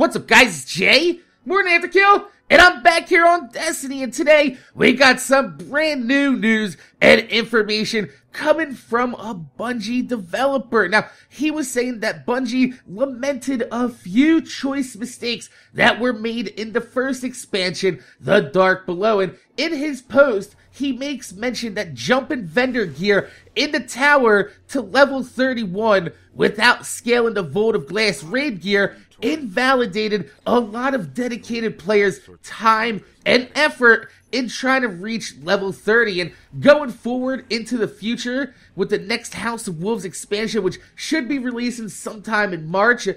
What's up, guys? It's Jay, MorninAfterKill, and I'm back here on Destiny, and today we got some brand new news and information coming from a Bungie developer. Now, he was saying that Bungie lamented a few choice mistakes that were made in the first expansion, The Dark Below, and in his post, he makes mention that jumping vendor gear in the tower to level 31 without scaling the Vault of Glass raid gear invalidated a lot of dedicated players' time and effort in trying to reach level 30. And going forward into the future with the next House of Wolves expansion, which should be releasing sometime in March,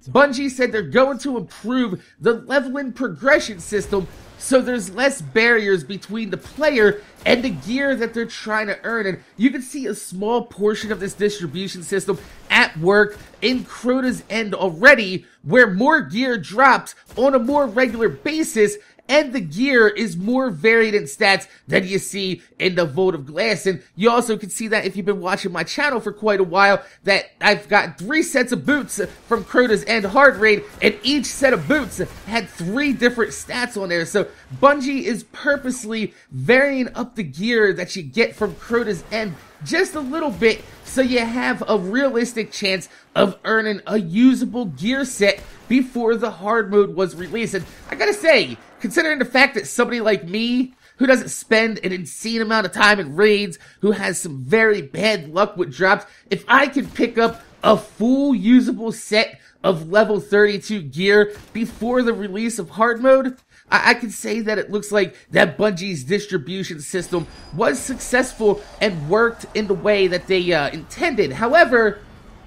Bungie said they're going to improve the leveling progression system so there's less barriers between the player and the gear that they're trying to earn. And you can see a small portion of this distribution system at work in Crota's End already, where more gear drops on a more regular basis, and the gear is more varied in stats than you see in the Vault of Glass. And you also can see that if you've been watching my channel for quite a while, that I've got 3 sets of boots from Crota's End Hard Raid, and each set of boots had 3 different stats on there. So Bungie is purposely varying up the gear that you get from Crota's End just a little bit, so you have a realistic chance of earning a usable gear set before the hard mode was released. And I gotta say, considering the fact that somebody like me, who doesn't spend an insane amount of time in raids, who has some very bad luck with drops, if I can pick up a full usable set of level 32 gear before the release of hard mode, I can say that it looks like that Bungie's distribution system was successful and worked in the way that they intended. However,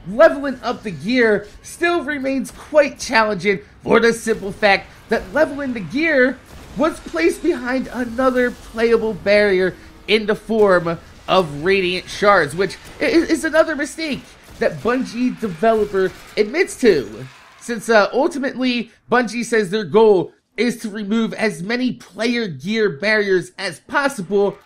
leveling up the gear still remains quite challenging for the simple fact that leveling the gear was placed behind another playable barrier in the form of Radiant Shards, which is another mistake that Bungie developer admits to. Since ultimately Bungie says their goal is to remove as many player gear barriers as possible.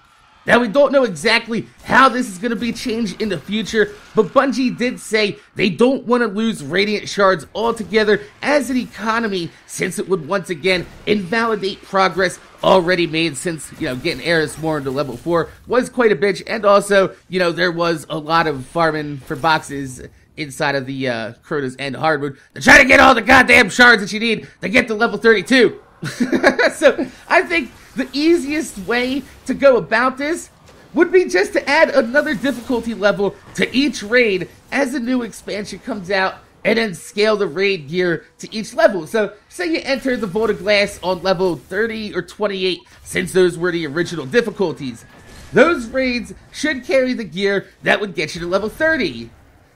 Now, we don't know exactly how this is going to be changed in the future, but Bungie did say they don't want to lose Radiant Shards altogether as an economy, since it would once again invalidate progress already made, since, getting Eris Morn to level 4 was quite a bitch, and also, there was a lot of farming for boxes inside of the Crota's End hard mode to try to get all the goddamn shards that you need to get to level 32. So I think the easiest way to go about this would be just to add another difficulty level to each raid as a new expansion comes out, and then scale the raid gear to each level. So say you enter the Vault of Glass on level 30 or 28, since those were the original difficulties. Those raids should carry the gear that would get you to level 30.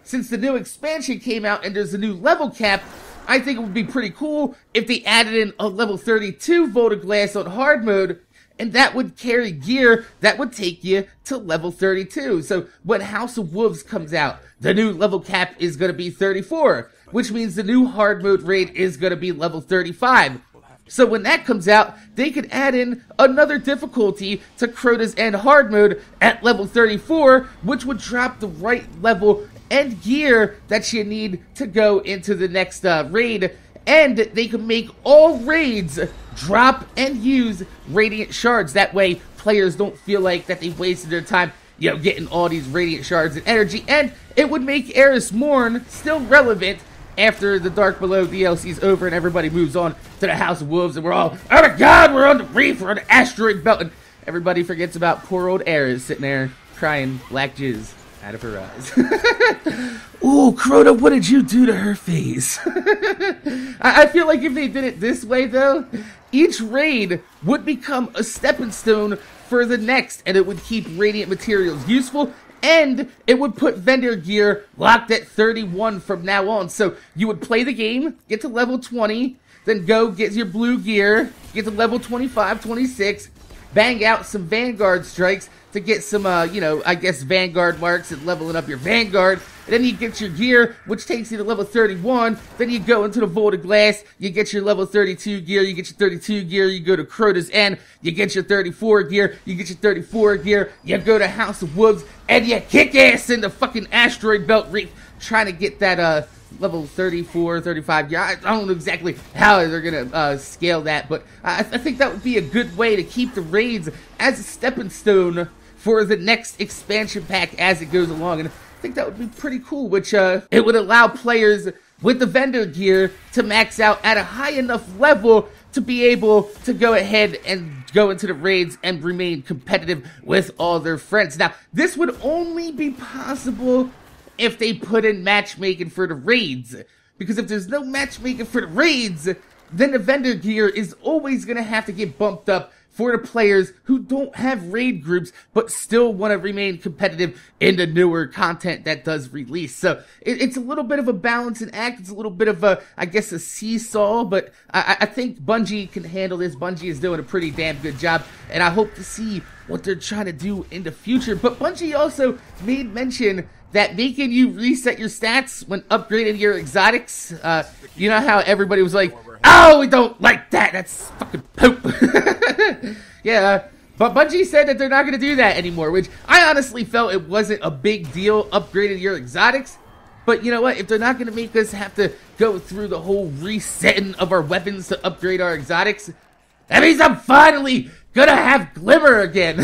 Since the new expansion came out and there's a new level cap, I think it would be pretty cool if they added in a level 32 Vault of Glass on hard mode, and that would carry gear that would take you to level 32. So when House of Wolves comes out, the new level cap is going to be 34, which means the new hard mode raid is going to be level 35. So when that comes out, they could add in another difficulty to Crota's End hard mode at level 34, which would drop the right level and gear that you need to go into the next raid. And they can make all raids drop and use Radiant Shards. That way, players don't feel like that they wasted their time, getting all these Radiant Shards and energy. And it would make Eris Morn still relevant after the Dark Below DLC is over and everybody moves on to the House of Wolves, and we're all, oh my god, we're on the reef, we're on the asteroid belt, and everybody forgets about poor old Eris sitting there crying black jizz out of her eyes. Ooh, Crota, what did you do to her face? I feel like if they did it this way, though, each raid would become a stepping stone for the next, and it would keep Radiant materials useful, and it would put vendor gear locked at 31 from now on. So you would play the game, get to level 20, then go get your blue gear, get to level 25, 26, bang out some Vanguard strikes to get some, Vanguard marks and leveling up your Vanguard. And then you get your gear, which takes you to level 31. Then you go into the Vault of Glass, you get your level 32 gear, you get your 32 gear, you go to Crota's End, you get your 34 gear, you get your 34 gear, you go to House of Wolves, and you kick ass in the fucking asteroid belt reef, trying to get that level 34, 35. Yeah, I don't know exactly how they're gonna scale that, but I think that would be a good way to keep the raids as a stepping stone for the next expansion pack as it goes along. And I think that would be pretty cool, which it would allow players with the vendor gear to max out at a high enough level to be able to go ahead and go into the raids and remain competitive with all their friends. Now, this would only be possible if they put in matchmaking for the raids, because if there's no matchmaking for the raids, then the vendor gear is always going to have to get bumped up for the players who don't have raid groups but still want to remain competitive in the newer content that does release. So it's a little bit of a balancing act. It's a little bit of a, I guess, a seesaw, but I think Bungie can handle this. Bungie is doing a pretty damn good job, and I hope to see what they're trying to do in the future. But Bungie also made mention that making you reset your stats when upgrading your exotics, you know how everybody was like, oh, we don't like that, that's fucking poop. Yeah, but Bungie said that they're not going to do that anymore, which I honestly felt it wasn't a big deal upgrading your exotics. But you know what, if they're not going to make us have to go through the whole resetting of our weapons to upgrade our exotics, that means I'm finally gonna have Glimmer again.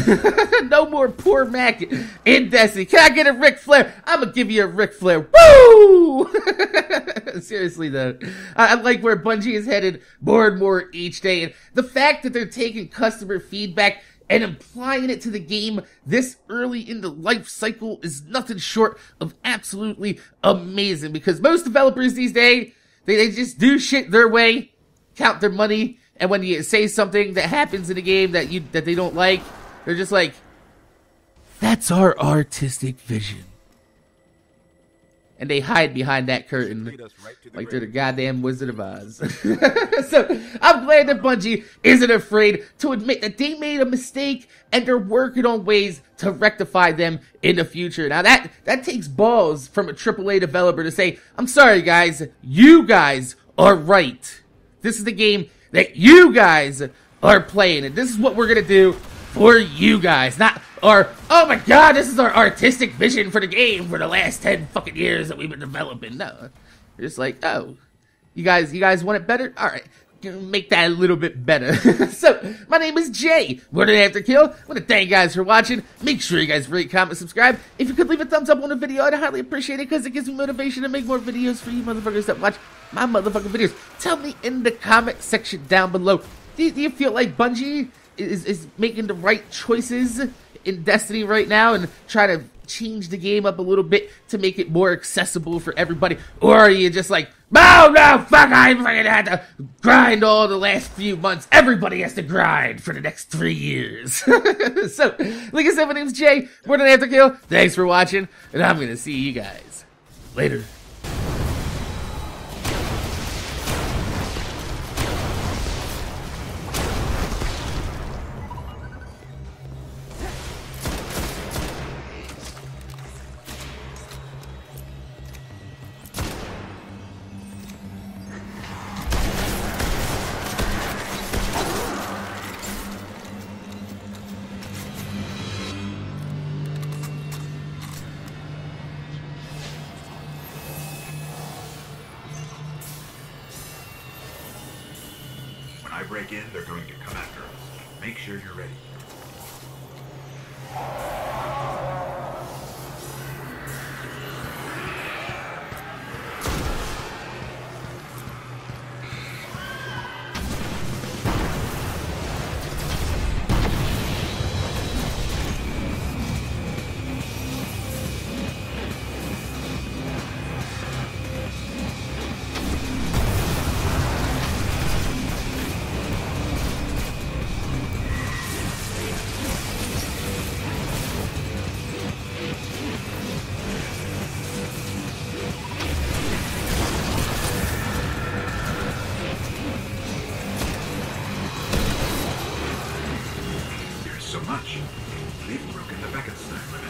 No more poor Mac in Destiny. Can I get a Ric Flair? I'm gonna give you a Ric Flair. Woo! Seriously though, I like where Bungie is headed more and more each day. And the fact that they're taking customer feedback and applying it to the game this early in the life cycle is nothing short of absolutely amazing. Because most developers these days, they just do shit their way, count their money, and when you say something that happens in the game that they don't like, they're just like, that's our artistic vision. And they hide behind that curtain like they're the goddamn Wizard of Oz. So I'm glad that Bungie isn't afraid to admit that they made a mistake and they're working on ways to rectify them in the future. Now that takes balls from a AAA developer to say, I'm sorry guys, you guys are right. This is the game that you guys are playing, and this is what we're gonna do for you guys, not our, oh my god, this is our artistic vision for the game for the last 10 fucking years that we've been developing. No, you're just like, oh, you guys want it better? Alright, make that a little bit better. So, my name is Jay, MorninAfterKill. I want to thank you guys for watching. Make sure you guys rate, comment, subscribe. If you could leave a thumbs up on the video, I'd highly appreciate it, because it gives me motivation to make more videos for you motherfuckers that watch my motherfucking videos. Tell me in the comment section down below, do you feel like Bungie is making the right choices in Destiny right now and try to change the game up a little bit to make it more accessible for everybody? Or are you just like, no, fuck, I fucking had to grind all the last few months. Everybody has to grind for the next 3 years. So, like I said, my name's Jay, MorninAfterKill. Thanks for watching, and I'm gonna see you guys later. When I break in, they're going to come after us. Make sure you're ready. So much. They've broken the Beckett-Stein limit.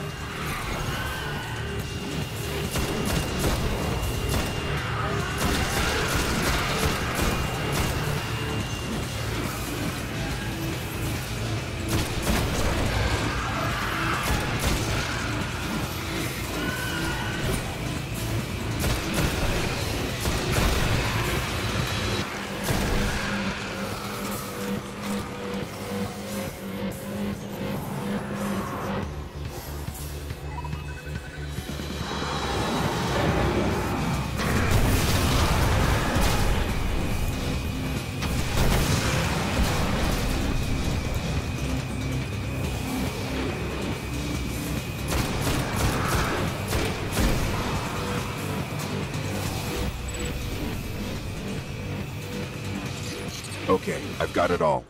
I've got it all.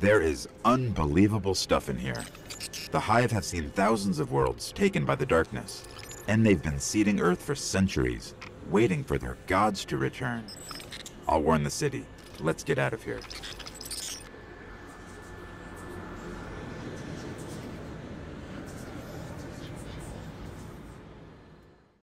There is unbelievable stuff in here. The Hive have seen thousands of worlds taken by the darkness, and they've been seeding Earth for centuries, waiting for their gods to return. I'll warn the city. Let's get out of here.